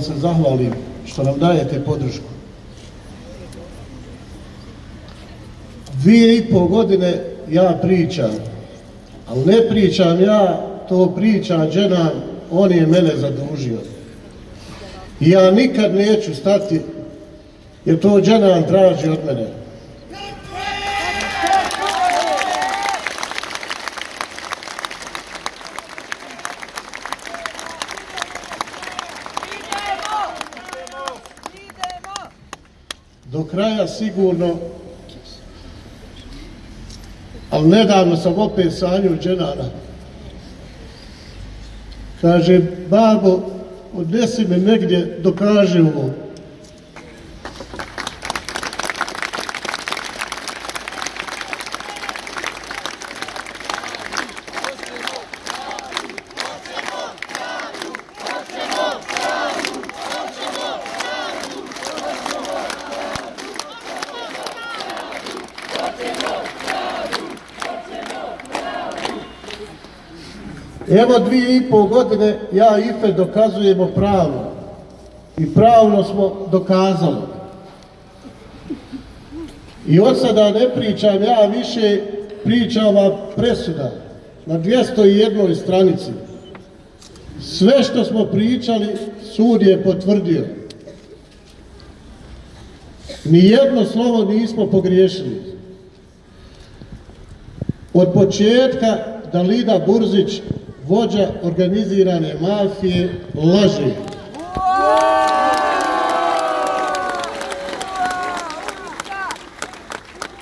se zahvalim što nam dajete podršku. 2,5 godine ja pričam, ali ne pričam ja, to priča Dženan, on je mene zadužio. I ja nikad neću stati, jer to Dženan traži od mene. Do kraja sigurno, ali nedavno sam opet sanjao Dženana. Kaže, babo, odnesi me negdje, dokaži ovo. Evo 2,5 godine ja i Ife dokazujemo pravno. I pravno smo dokazali. I od sada ne pričam ja više, pričam vam presuda na 201 stranici. Sve što smo pričali, sud je potvrdio. Nijedno slovo nismo pogriješili. Od početka Dalida Burzić, vođa organizirane mafije, laže.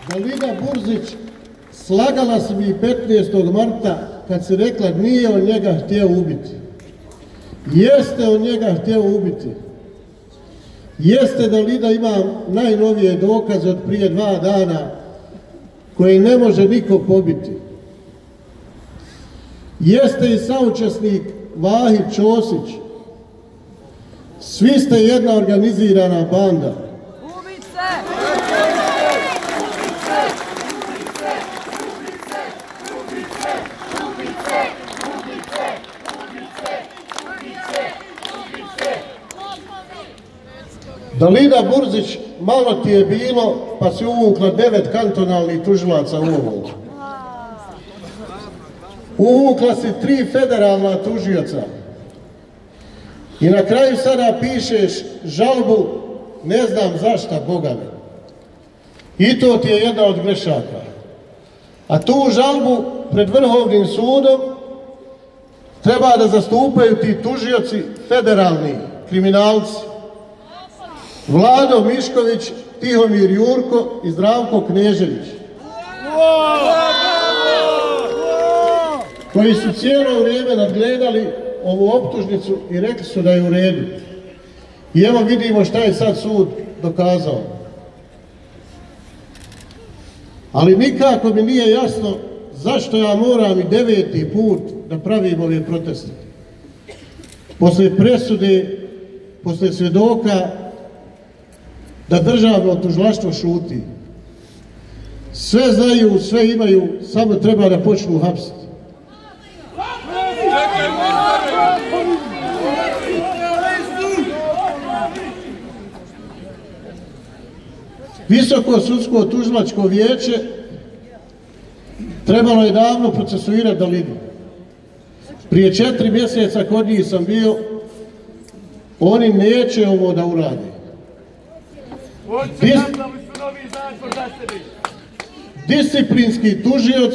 Dalida Burzić slagala se mi 15. marta kad se rekla nije on njega htio ubiti. Jeste on njega htio ubiti. Jeste Dalida ima najnovije dokaze od prije 2 dana koje ne može niko pobiti. Jeste i saučesnik Vahid Ćosić. Svi ste jedna organizirana banda. Dalida Burzić, malo ti je bilo pa si uvukla 9 kantonalnih tužilaca u ovo. Uvukla si 3 federalna tužioca. I na kraju sada pišeš žalbu, ne znam zašta, Boga mi. I to ti je jedna od grešaka. A tu žalbu pred Vrhovnim sudom treba da zastupaju ti tužioci federalni, kriminalci. Vlado Mišković, Tihomir Jurko i Zdravko Knežević. Koji su cijelo vrijeme nadgledali ovu optužnicu i rekli su da je u redu. I evo vidimo šta je sad sud dokazao. Ali nikako mi nije jasno zašto ja moram i 9. put da pravim ove proteste. Poslije presude, poslije svjedoka, da državno tužilaštvo šuti. Sve znaju, sve imaju, samo treba da počnu hapsiti. Visoko sudsko tužilačko vijeće trebalo je davno procesuirati Dalidu. Prije 4 mjeseca kod njih sam bio, oni neće ovo da urade. Disciplinski tužioc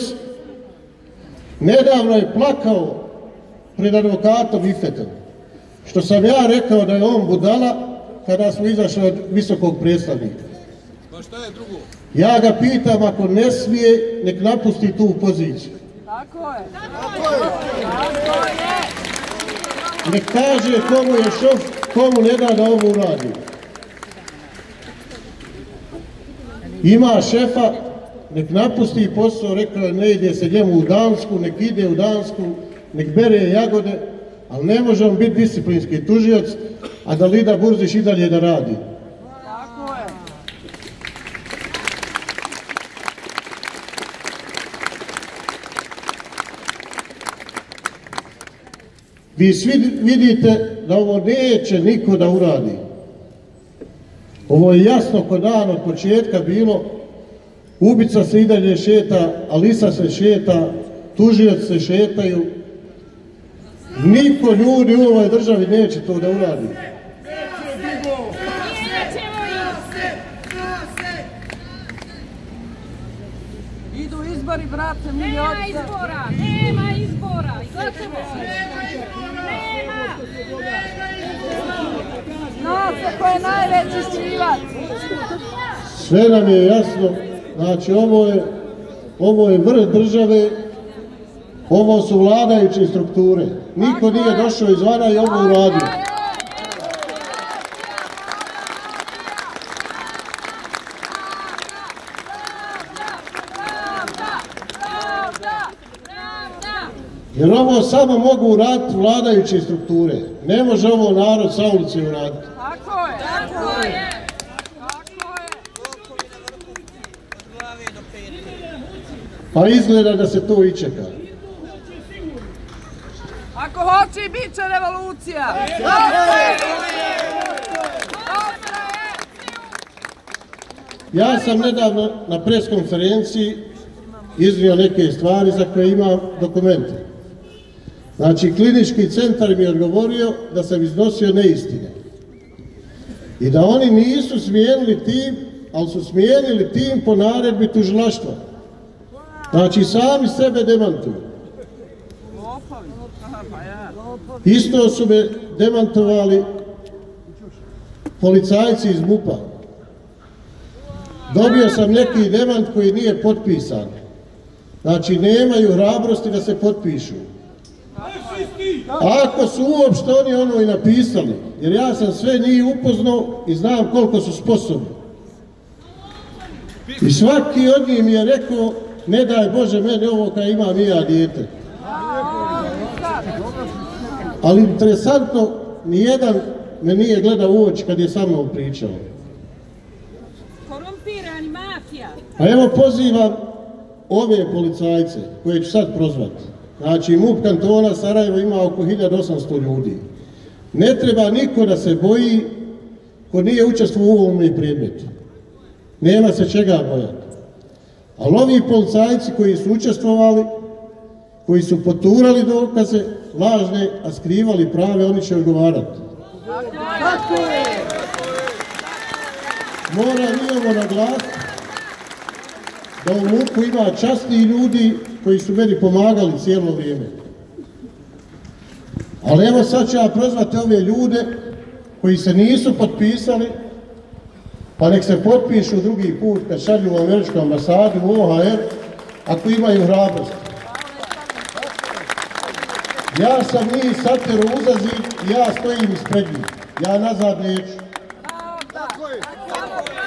nedavno je plakao pred advokatom Ifetom, što sam ja rekao da je on budala kada smo izašli od visokog predstavnika. Ja ga pitam, ako ne smije, nek napusti tu poziciju. Tako je. Nek kaže komu je šof, komu ne da da ovo uradi. Ima šefa, nek napusti posao, rekao je ne ide se njemu u Dansku, nek ide u Dansku, nek bere jagode, ali ne može on biti disciplinski tužioc, a Dalida Burzić i dalje da radi. Tako je. Vi svi vidite da ovo neće niko da uradi. Ovo je jasno ko dan od početka bilo. Ubica se i dalje šeta, Alisa se šeta, tužioci se šetaju. Niko ljudi u ovoj državi neće to da uradi. Idu izbori, brate, mi Nema izbora, nema izbora. Gotovo. Nema. Zna se ko je najveći ščivac. Sve nam je jasno, znači ovo je vrh države, ovo su vladajuće strukture. Niko nije došao izvana i ovo uradio. Jer ovo samo mogu uraditi vladajuće strukture. Ne može ovo narod sa ulici uraditi. Tako je, tako je. Tako je. Pa izgleda da se to i čeka. Ako hoće i bit će revolucija. Ja sam nedavno na pres konferenciji iznio neke stvari za koje imam dokumente. Znači, klinički centar mi je odgovorio da sam iznosio neistine. I da oni nisu smijenili tim, ali su smijenili tim po naredbi tužilaštva. Znači, sami sebe demantuju. Isto su me demantovali policajci iz MUP-a. Dobio sam neki demant koji nije potpisan. Znači, nemaju hrabrosti da se potpišu. Ako su uopšte oni ono i napisali, jer ja sam sve njih upoznao i znam koliko su sposobni. I svaki od njih mi je rekao, ne daj Bože meni ovo kad imam i ja dijete. Ali interesantno, nijedan me nije gledao u oči kad je sa mnom pričao. Korumpirani mafija. A evo pozivam ove policajce koje ću sad prozvati. Znači, MUP kantona Sarajevo ima oko 1800 ljudi. Ne treba niko da se boji ko nije učestvovao u ovome predmetu. Nema se čega bojati. Ali ovi policajci koji su učestvovali, koji su poturali dokaze, lažne, a skrivali prave, oni će odgovarati. Tako je. Moram i ovo naglasiti da u MUP-u ima časni ljudi koji su meni pomagali cijelo vrijeme. Ali evo sad ću ja prozvati ove ljude koji se nisu potpisali, pa nek se potpišu drugi put kad šalju u američku ambasadu, u OHR, ako imaju hrabrost. Ja sam njih sateru uzazi i ja stojim ispred njih. Ja nazad neću.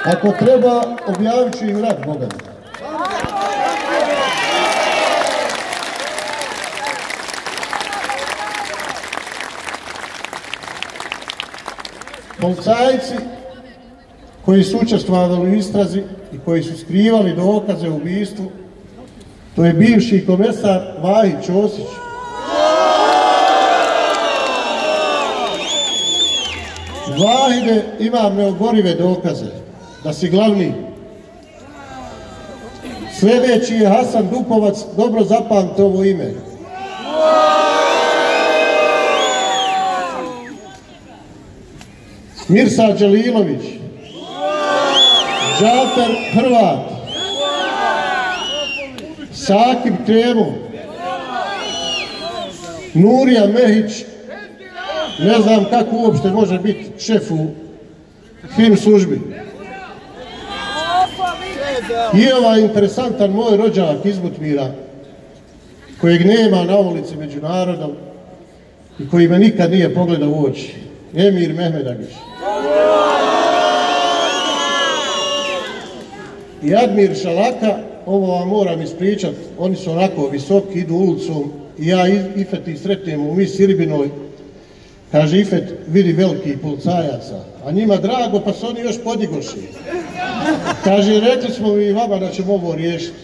Ako treba, objavit ću im rat, Boga. Policajci koji su učestvovali u istrazi i koji su skrivali dokaze u ubistvu, to je bivši komesar Vahid Ćosić. Vahide, imam neoborive dokaze da si glavni. Sljedeći je Hasan Dupovac, dobro zapamte ovo ime. Mirsad Đelilović, Džafer Hrvat, Sakib Kremo, Nurija Mehić, ne znam kako uopšte može biti šef u film službi. I ovaj interesantan moj rođak iz Butmira, kojeg nema na ulici među narodom i koji me nikad nije pogledao u oči, Emir Mehmedagić. I Admir Šalaka, ovo vam moram ispričat, oni su onako visoki, idu ulicom i ja Ifet ih sretnem u Mis Irbinoj. Kaže Ifet, vidi velikih policajaca, a njima drago pa su oni još podigoši. Kaže, rekli smo mi vama da ćemo ovo riješiti.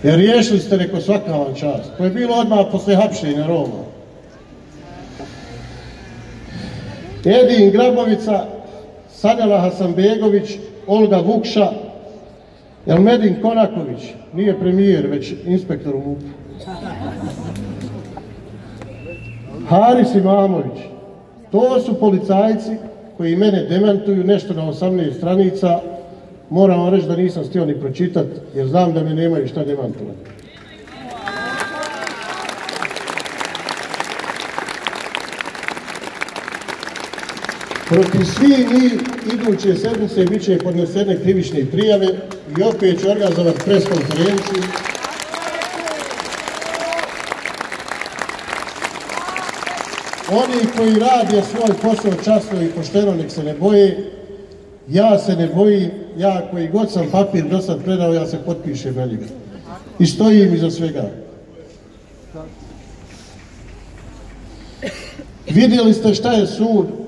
Jer riješili ste, reko, svaka vam čast. To je bilo odmah posle hapšenja Roma. Edin Grabovica, Sanjala Hasanbegović, Olga Vukša, Elmedin Konaković, nije premijer, već inspektor u MUP-u. Haris Imamović, to su policajci koji mene demantuju nešto na 18 stranica. Moram vam reći da nisam htio ni pročitati, jer znam da me nemaju šta demantovati. Protiv svih njih iduće sedmice bit će podnesene krivične prijave i opet ću organizovati pres konferenciju. Oni koji rade svoj posao časno i pošteno, nek se ne boje. Ja se ne bojim, ja koji god sam papir do sad predao, ja se potpišem na njega. I stojim iza svega. Vidjeli ste šta je sud